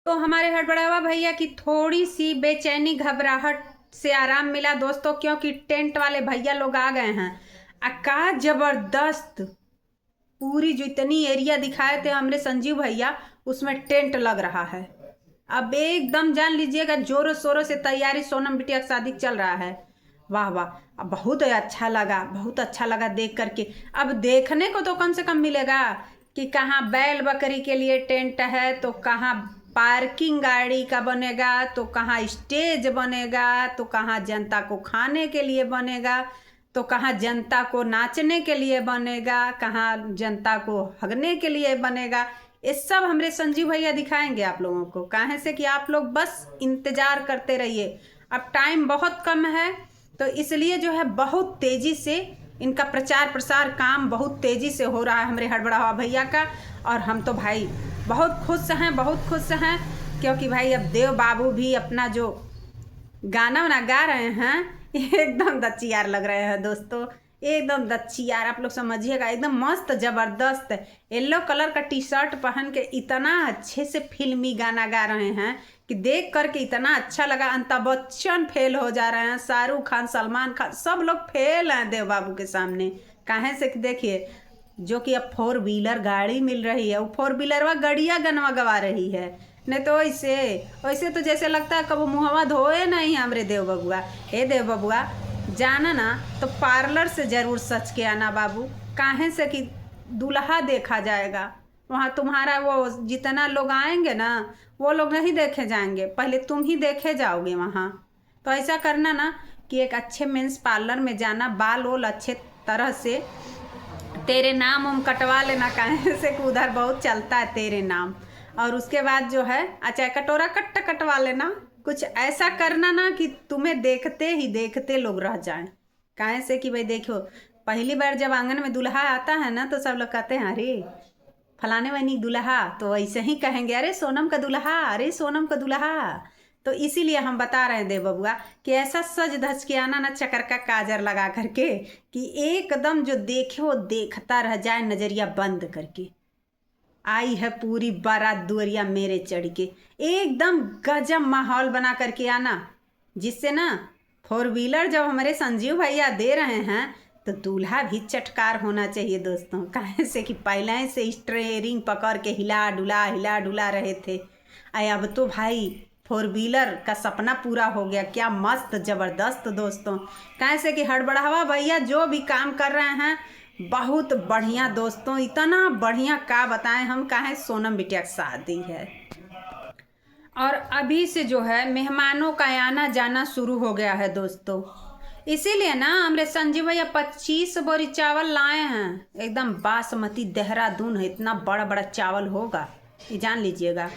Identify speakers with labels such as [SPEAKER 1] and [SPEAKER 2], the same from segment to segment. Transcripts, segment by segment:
[SPEAKER 1] तो हमारे हड़बड़ावा भैया की थोड़ी सी बेचैनी घबराहट से आराम मिला दोस्तों, क्योंकि टेंट वाले भैया लोग आ गए हैं। अका जबरदस्त पूरी जो इतनी एरिया दिखाए थे हमरे संजीव भैया, उसमें टेंट लग रहा है। अब एकदम जान लीजिएगा जोरों शोरों से तैयारी सोनम बिटिया की शादी चल रहा है। वाह वाह, अब बहुत अच्छा लगा, बहुत अच्छा लगा देख करके। अब देखने को तो कम से कम मिलेगा कि कहाँ बैल बकरी के लिए टेंट है, तो कहाँ पार्किंग गाड़ी का बनेगा, तो कहाँ स्टेज बनेगा, तो कहाँ जनता को खाने के लिए बनेगा, तो कहाँ जनता को नाचने के लिए बनेगा, कहाँ जनता को हगने के लिए बनेगा। ये सब हमारे संजीव भैया दिखाएंगे आप लोगों को। काहे से कि आप लोग बस इंतजार करते रहिए। अब टाइम बहुत कम है, तो इसलिए जो है बहुत तेज़ी से इनका प्रचार प्रसार काम बहुत तेज़ी से हो रहा है हमारे हड़बड़ावा भैया का। और हम तो भाई बहुत खुश हैं, बहुत खुश हैं, क्योंकि भाई अब देव बाबू भी अपना जो गाना वाना गा रहे हैं एकदम दच्चियार लग रहे हैं दोस्तों, एकदम दच्चियार। आप लोग समझिएगा, एकदम मस्त ज़बरदस्त येलो कलर का टी शर्ट पहन के इतना अच्छे से फिल्मी गाना गा रहे हैं कि देख करके इतना अच्छा लगा। अमिताभ बच्चन फेल हो जा रहे हैं, शाहरुख खान, सलमान खान, सब लोग फेल हैं देव बाबू के सामने। काहे से कि देखिए, जो कि अब 4 व्हीलर गाड़ी मिल रही है, वो 4 व्हीलरवा गड़िया गनवा गवा रही है। नहीं तो वैसे वैसे तो जैसे लगता है कब मुहवा धोए नहीं हमरे देव बबुआ। हे देव बबुआ, जाना ना तो पार्लर से ज़रूर सच के आना बाबू। काहे से कि दूल्हा देखा जाएगा वहाँ, तुम्हारा वो जितना लोग आएंगे ना वो लोग नहीं देखे जाएंगे, पहले तुम ही देखे जाओगे वहाँ। तो ऐसा करना ना कि एक अच्छे मेंस पार्लर में जाना, बाल वोल अच्छे तरह से तेरे नाम हम कटवा लेना। काहे से कि उधर बहुत चलता है तेरे नाम। और उसके बाद जो है अच्छा कटोरा कटवा लेना। कुछ ऐसा करना ना कि तुम्हें देखते ही देखते लोग रह जाएं। काहे से कि भाई देखो, पहली बार जब आंगन में दूल्हा आता है ना तो सब लोग कहते हैं अरे फलाने वानी दूल्हा, तो ऐसे ही कहेंगे अरे सोनम का दूल्हा, अरे सोनम का दूल्हा। तो इसीलिए हम बता रहे हैं देव बबुआ कि ऐसा सज धज के आना ना चकर का काजर लगा करके कि एकदम जो देखे वो देखता रह जाए नजरिया बंद करके। आई है पूरी बारात दुअरिया मेरे चढ़ के, एकदम गजब माहौल बना करके आना, जिससे ना 4 व्हीलर जब हमारे संजीव भैया दे रहे हैं तो दूल्हा भी चटकार होना चाहिए दोस्तों। काहे से कि पहले से स्टीयरिंग पकड़ के हिला डुला रहे थे। अब तो भाई 4 व्हीलर का सपना पूरा हो गया। क्या मस्त ज़बरदस्त दोस्तों। काहे से कि हड़बड़ावा भैया जो भी काम कर रहे हैं बहुत बढ़िया दोस्तों, इतना बढ़िया का बताएं हम। काहे सोनम बिटिया की शादी है और अभी से जो है मेहमानों का आना जाना शुरू हो गया है दोस्तों। इसीलिए ना हमारे संजीव भैया 25 बोरी चावल लाए हैं, एकदम बासमती देहरादून है। इतना बड़ा बड़ा चावल होगा ये जान लीजिएगा,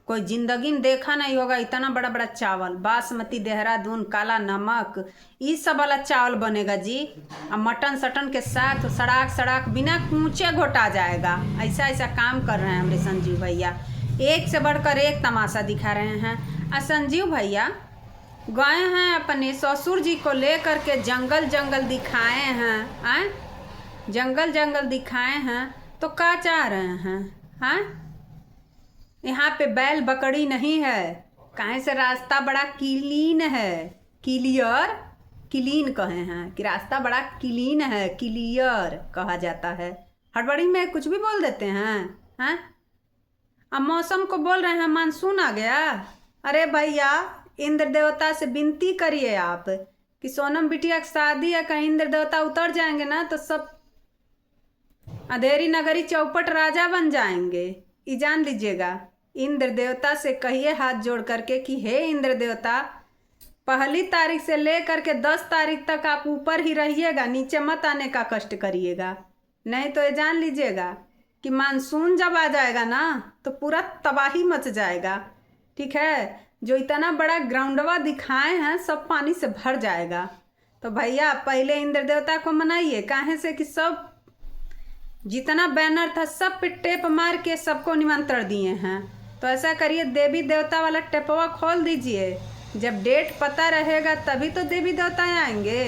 [SPEAKER 1] कोई जिंदगी में देखा नहीं होगा इतना बड़ा बड़ा चावल। बासमती देहरादून, काला नमक, ये सब वाला चावल बनेगा जी। अब मटन सटन के साथ सड़ाक बिना कूचे घोटा जाएगा। ऐसा ऐसा काम कर रहे हैं हमारे संजीव भैया, एक से बढ़कर एक तमाशा दिखा रहे हैं। और संजीव भैया गए हैं अपने ससुर जी को लेकर के जंगल दिखाए हैं। जंगल दिखाए हैं तो क्या चाह रहे हैं? यहाँ पे बैल बकरी नहीं है। काहे से रास्ता बड़ा क्लीन है, क्लीन कहे हैं कि रास्ता बड़ा क्लीन है, क्लियर कहा जाता है। हड़बड़ी में कुछ भी बोल देते हैं। अब मौसम को बोल रहे हैं मानसून आ गया। अरे भैया इंद्र देवता से विनती करिए आप कि सोनम बिटिया की शादी है, कहीं इंद्र देवता उतर जाएंगे ना तो सब अंधेरी नगरी चौपट राजा बन जाएंगे। ये जान लीजिएगा। इंद्र देवता से कहिए हाथ जोड़ करके कि हे इंद्र देवता, 1 तारीख से लेकर के 10 तारीख तक आप ऊपर ही रहिएगा, नीचे मत आने का कष्ट करिएगा। नहीं तो ये जान लीजिएगा कि मानसून जब आ जाएगा ना तो पूरा तबाही मच जाएगा। ठीक है, जो इतना बड़ा ग्राउंडवा दिखाए हैं सब पानी से भर जाएगा। तो भैया पहले इंद्र देवता को मनाइए। काहे से कि सब जितना बैनर था सब पे टेप मार के सबको निमंत्रण दिए हैं। तो ऐसा करिए देवी देवता वाला टेपवा खोल दीजिए, जब डेट पता रहेगा तभी तो देवी देवता आएंगे।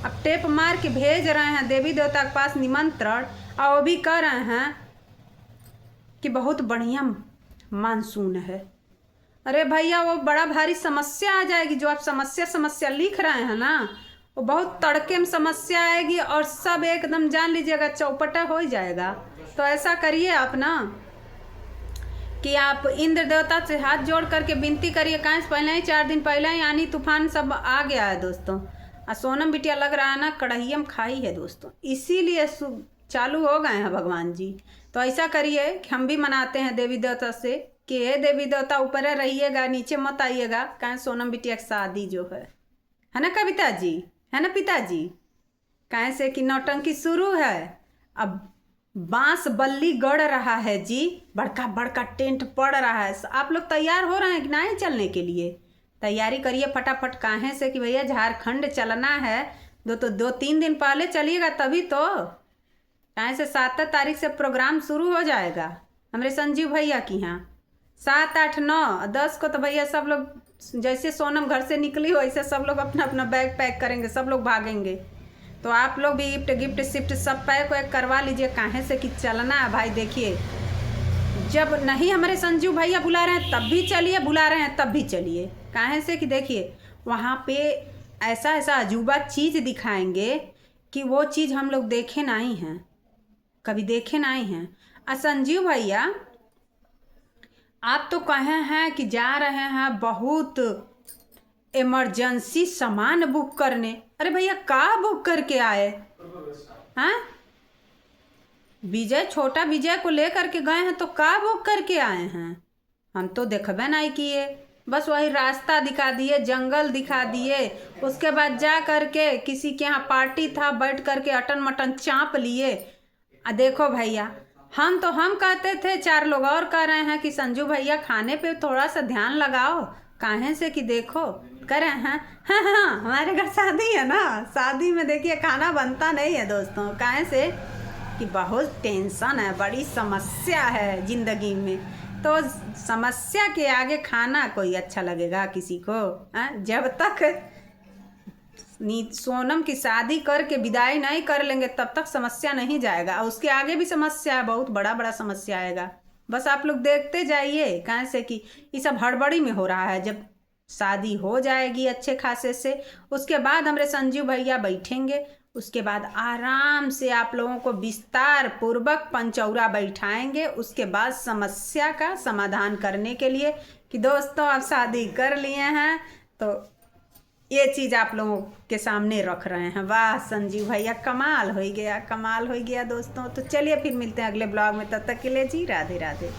[SPEAKER 1] अब टेप मार के भेज रहे हैं देवी देवता के पास निमंत्रण, और वो भी कह रहे हैं कि बहुत बढ़िया मानसून है। अरे भैया वो बड़ा भारी समस्या आ जाएगी। जो आप समस्या लिख रहे हैं ना, वो बहुत तड़के में समस्या आएगी और सब एकदम जान लीजिएगा चौपटा हो ही जाएगा। तो ऐसा करिए आप ना कि आप इंद्र देवता से हाथ जोड़ करके विनती करिए। कहाँ से पहले ही 4 दिन पहले ही आनी तूफान सब आ गया है दोस्तों। सोनम बिटिया लग रहा है ना कढ़ैया में खाई है दोस्तों, इसीलिए चालू हो गए हैं भगवान जी। तो ऐसा करिए कि हम भी मनाते हैं देवी देवता से कि हे देवी देवता ऊपर रहिएगा, नीचे मत आइएगा। कहाँ सोनम बिटिया की शादी जो है ना कविता जी, है ना पिताजी। कहाँ से कि नौटंकी शुरू है। अब बांस बल्ली गड़ रहा है जी, बड़का बड़का टेंट पड़ रहा है। आप लोग तैयार हो रहे हैं कि नहीं चलने के लिए? तैयारी करिए फटाफट। काहे से कि भैया झारखंड चलना है। 2-3 दिन पहले चलिएगा तभी तो। कहाँ से 7 तारीख से प्रोग्राम शुरू हो जाएगा हमारे संजीव भैया की यहाँ। 7, 8, 9, 10 को तो भैया सब लोग जैसे सोनम घर से निकली वैसे सब लोग अपना अपना बैग पैक करेंगे, सब लोग भागेंगे। तो आप लोग भी गिफ्ट शिफ्ट सब पैक वैक करवा लीजिए। काहे से कि चलना है भाई। देखिए जब नहीं हमारे संजीव भैया बुला रहे हैं तब भी चलिए, बुला रहे हैं तब भी चलिए। काहे से कि देखिए वहाँ पे ऐसा ऐसा अजूबा चीज़ दिखाएंगे कि वो चीज़ हम लोग देखे नहीं हैं, कभी देखे नहीं हैं। संजीव भैया आप तो कहे हैं कि जा रहे हैं बहुत इमरजेंसी सामान बुक करने। अरे भैया का बुक करके आए हैं? विजय, छोटा विजय को लेकर के गए हैं तो का बुक करके आए हैं? हम तो देखबे नहीं किए, बस वही रास्ता दिखा दिए, जंगल दिखा दिए। उसके बाद जा करके किसी के यहाँ पार्टी था, बैठ करके अटन मटन चाँप लिए। देखो भैया हम कहते थे, 4 लोग और कह रहे हैं कि संजू भैया खाने पे थोड़ा सा ध्यान लगाओ। काहे से कि देखो कह रहे हैं हाँ हमारे घर शादी है ना, शादी में देखिए खाना बनता नहीं है दोस्तों। काहे से कि बहुत टेंशन है, बड़ी समस्या है ज़िंदगी में। तो समस्या के आगे खाना कोई अच्छा लगेगा किसी को? जब तक सोनम की शादी करके विदाई नहीं कर लेंगे तब तक समस्या नहीं जाएगा। उसके आगे भी समस्या है, बहुत बड़ा समस्या आएगा। बस आप लोग देखते जाइए। कहाँ से कि ये सब हड़बड़ी में हो रहा है। जब शादी हो जाएगी अच्छे खासे से, उसके बाद हमारे संजीव भैया बैठेंगे। उसके बाद आराम से आप लोगों को विस्तार पूर्वक पंचौरा बैठाएंगे। उसके बाद समस्या का समाधान करने के लिए कि दोस्तों आप शादी कर लिए हैं तो ये चीज़ आप लोगों के सामने रख रहे हैं। वाह संजीव भैया कमाल हो गया, कमाल हो गया दोस्तों। तो चलिए फिर मिलते हैं अगले ब्लॉग में, तब तक के लिए जी राधे राधे।